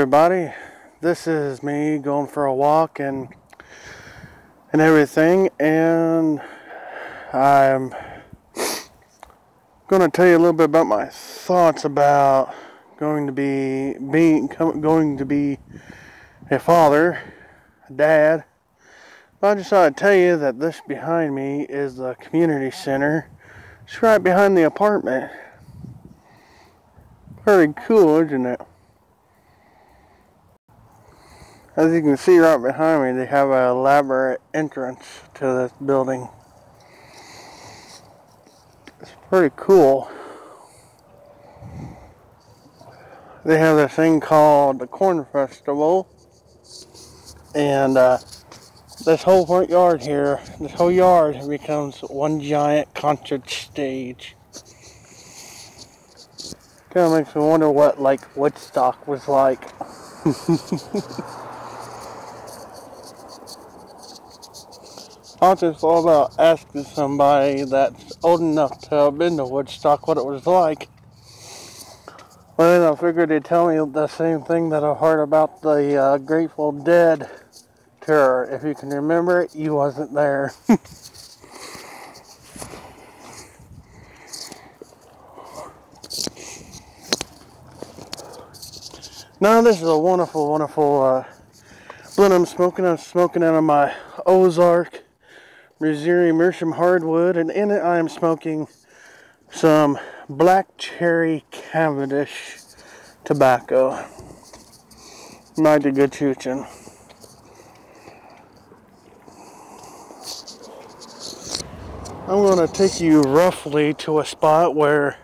everybody, this is me going for a walk and everything, and I'm going to tell you a little bit about my thoughts about going to be a father, a dad. But I just thought I'd tell you that this behind me is the community center. It's right behind the apartment. Pretty cool, isn't it? As you can see right behind me, they have an elaborate entrance to this building. It's pretty cool. They have this thing called the Corn Festival, and this whole front yard here, this whole yard becomes one giant concert stage. Kind of makes me wonder what Woodstock was like. I just thought about asking somebody that's old enough to have been to Woodstock what it was like. But then I figured they'd tell me the same thing that I heard about the Grateful Dead tour. If you can remember it, you wasn't there. Now this is a wonderful, wonderful blend I'm smoking. I'm smoking out of my Ozark Missouri Meerschaum hardwood, and in it I am smoking some Black Cherry Cavendish tobacco. Mighty good chewing. I'm going to take you roughly to a spot where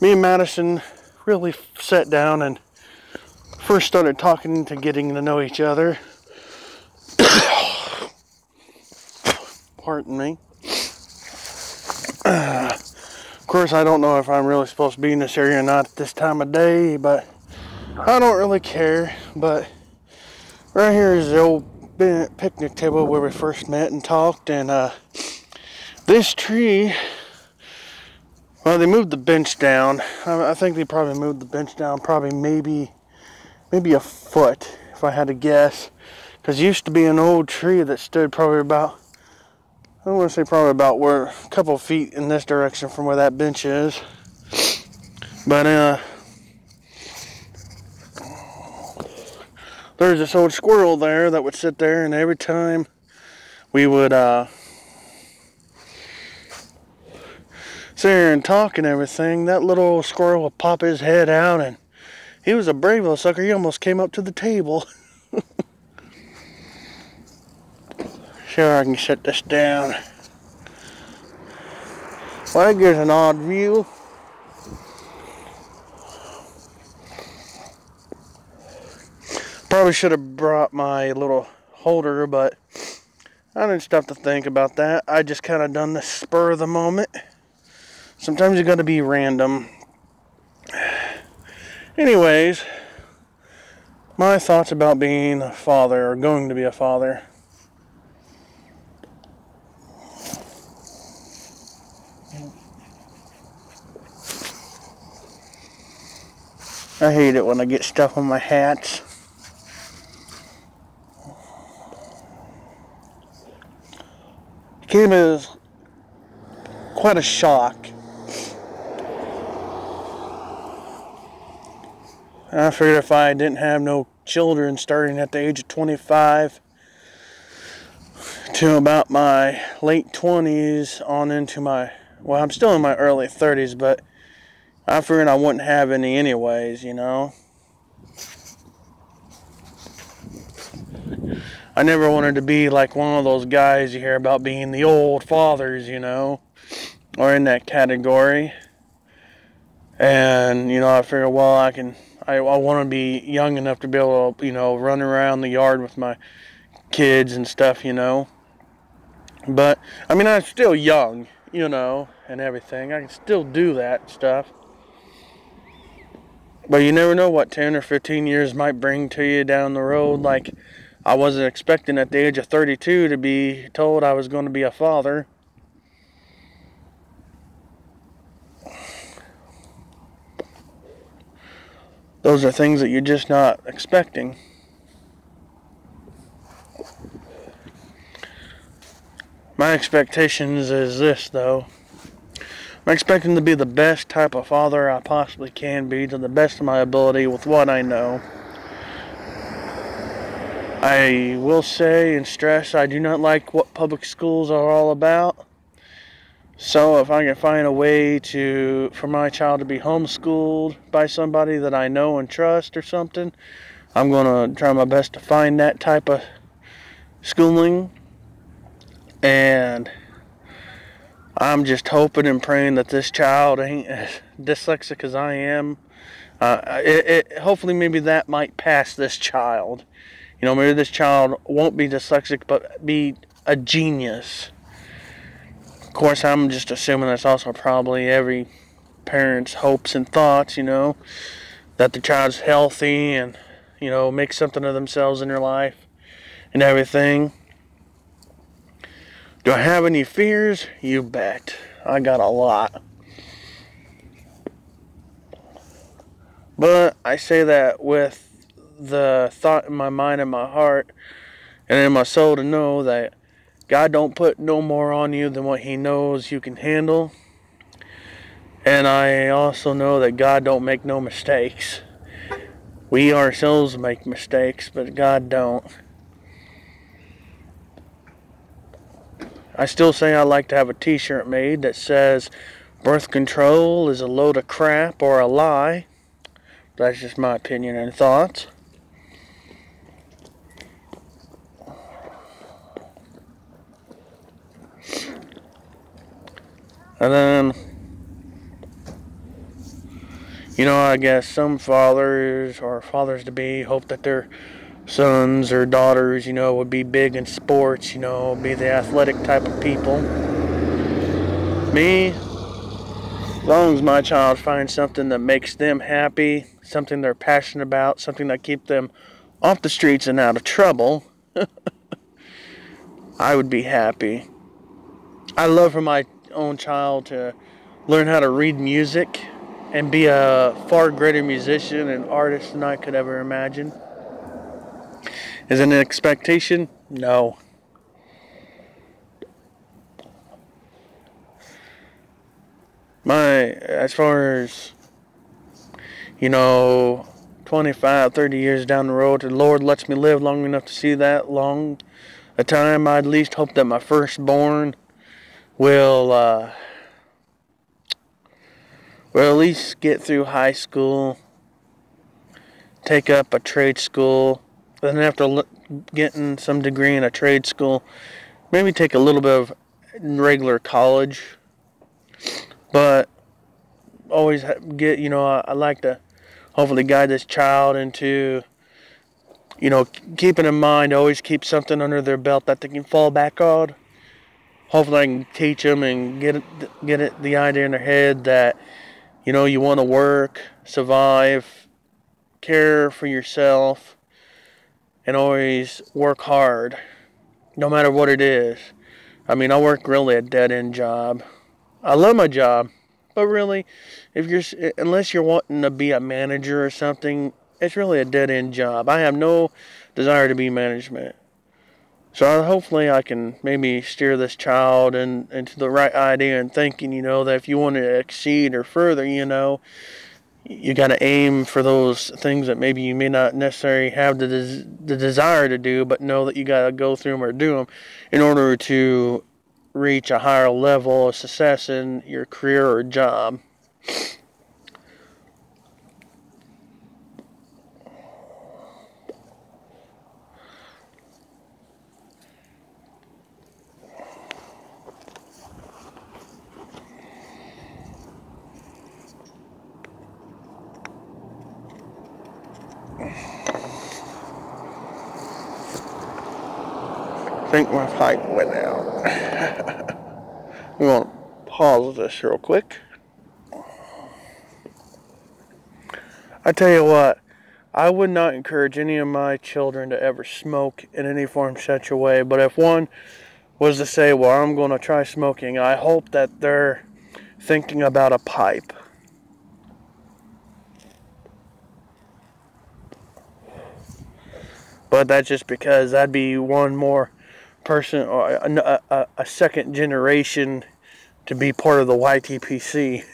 me and Madison really sat down and first started talking to getting to know each other. Pardon me. Of course, I don't know if I'm really supposed to be in this area or not at this time of day, but I don't really care. But right here is the old picnic table where we first met and talked, and this tree, well, they moved the bench down. I think they probably moved the bench down probably maybe a foot, if I had to guess. Because it used to be an old tree that stood probably about, I want to say probably about where, a couple of feet in this direction from where that bench is. But there's this old squirrel there that would sit there, and every time we would sit here and talk and everything, that little squirrel would pop his head out, and he was a brave little sucker. He almost came up to the table. Sure, I can shut this down. Well, that gives an odd view. Probably should have brought my little holder, but I didn't stop to think about that. I just kind of done the spur of the moment. Sometimes you got to be random. Anyways, my thoughts about being a father, or going to be a father. I hate it when I get stuff on my hats. It came as quite a shock. I figured if I didn't have no children starting at the age of 25 to about my late 20s on into my, well, I'm still in my early 30s, but I figured I wouldn't have any anyways, you know. I never wanted to be like one of those guys you hear about being the old fathers, you know, or in that category. And, you know, I figured, well, I want to be young enough to be able to, you know, run around the yard with my kids and stuff, you know. But, I mean, I'm still young, you know, and everything. I can still do that stuff. But you never know what 10 or 15 years might bring to you down the road. Like, I wasn't expecting at the age of 32 to be told I was going to be a father. Those are things that you're just not expecting. My expectations is this, though. I'm expecting to be the best type of father I possibly can be, to the best of my ability with what I know. I will say and stress I do not like what public schools are all about. So if I can find a way for my child to be homeschooled by somebody that I know and trust or something, I'm going to try my best to find that type of schooling. And I'm just hoping and praying that this child ain't as dyslexic as I am. Hopefully maybe that might pass this child. Maybe this child won't be dyslexic, but be a genius. Of course, I'm just assuming that's also probably every parent's hopes and thoughts, that the child's healthy and, make something of themselves in their life and everything. Do I have any fears? You bet. I got a lot. But I say that with the thought in my mind and my heart and in my soul to know that God don't put no more on you than what He knows you can handle. And I also know that God don't make no mistakes. We ourselves make mistakes, but God don't. I still say I'd like to have a t-shirt made that says birth control is a load of crap or a lie. That's just my opinion and thoughts. And then, I guess some fathers or fathers-to-be hope that their sons or daughters, would be big in sports, be the athletic type of people. Me, as long as my child finds something that makes them happy, something they're passionate about, something that keeps them off the streets and out of trouble, I would be happy. I love for my own child to learn how to read music and be a far greater musician and artist than I could ever imagine. Is it an expectation? No. As far as, 25, 30 years down the road, the Lord lets me live long enough to see that long a time, I at least hope that my firstborn will at least get through high school, take up a trade school, then after getting some degree in a trade school, maybe take a little bit of regular college, but always get, I like to hopefully guide this child into, keeping in mind, always keep something under their belt that they can fall back on. Hopefully I can teach them and get the idea in their head that, you want to work, survive, care for yourself, and always work hard, no matter what it is. I work really a dead-end job. I love my job, but really, unless you're wanting to be a manager or something, it's really a dead-end job. I have no desire to be management. So hopefully I can maybe steer this child into the right idea and thinking, that if you want to exceed or further, you got to aim for those things that maybe you may not necessarily have the desire to do, but know that you got to go through them or do them in order to reach a higher level of success in your career or job. I think my pipe went out. I'm going to pause this real quick. I tell you what, I would not encourage any of my children to ever smoke in any form, such a way. But if one was to say, well, I'm going to try smoking, I hope that they're thinking about a pipe. But that's just because that'd be one more person or a second generation to be part of the YTPC.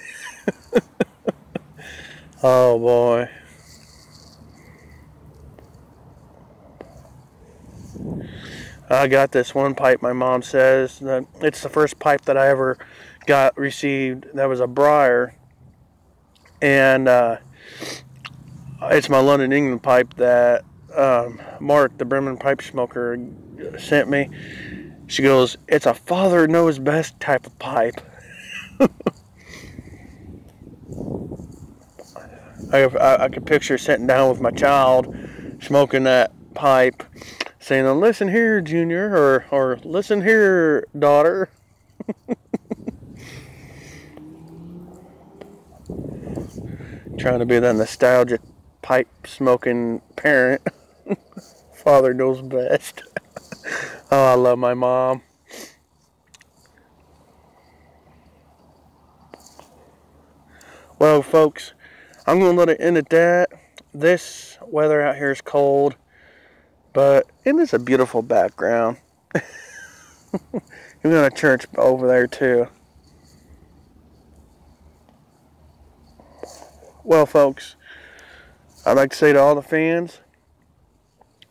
Oh boy. I got this one pipe, my mom says. That it's the first pipe that I ever received that was a briar. And it's my London, England pipe that Mark, the Bremen pipe smoker, sent me. She goes, it's a father knows best type of pipe. I could picture sitting down with my child smoking that pipe, saying, oh, listen here, Junior, or listen here, daughter. Trying to be that nostalgic pipe smoking parent. Father knows best. Oh, I love my mom. Well, folks, I'm going to let it end at that. This weather out here is cold, but it is a beautiful background. We've got a church over there, too. Well, folks, I'd like to say to all the fans,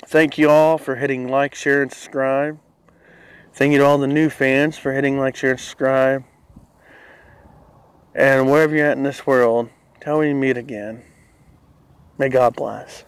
thank you all for hitting like, share, and subscribe. Thank you to all the new fans for hitting like, share, and subscribe. And wherever you're at in this world, till we meet again, may God bless.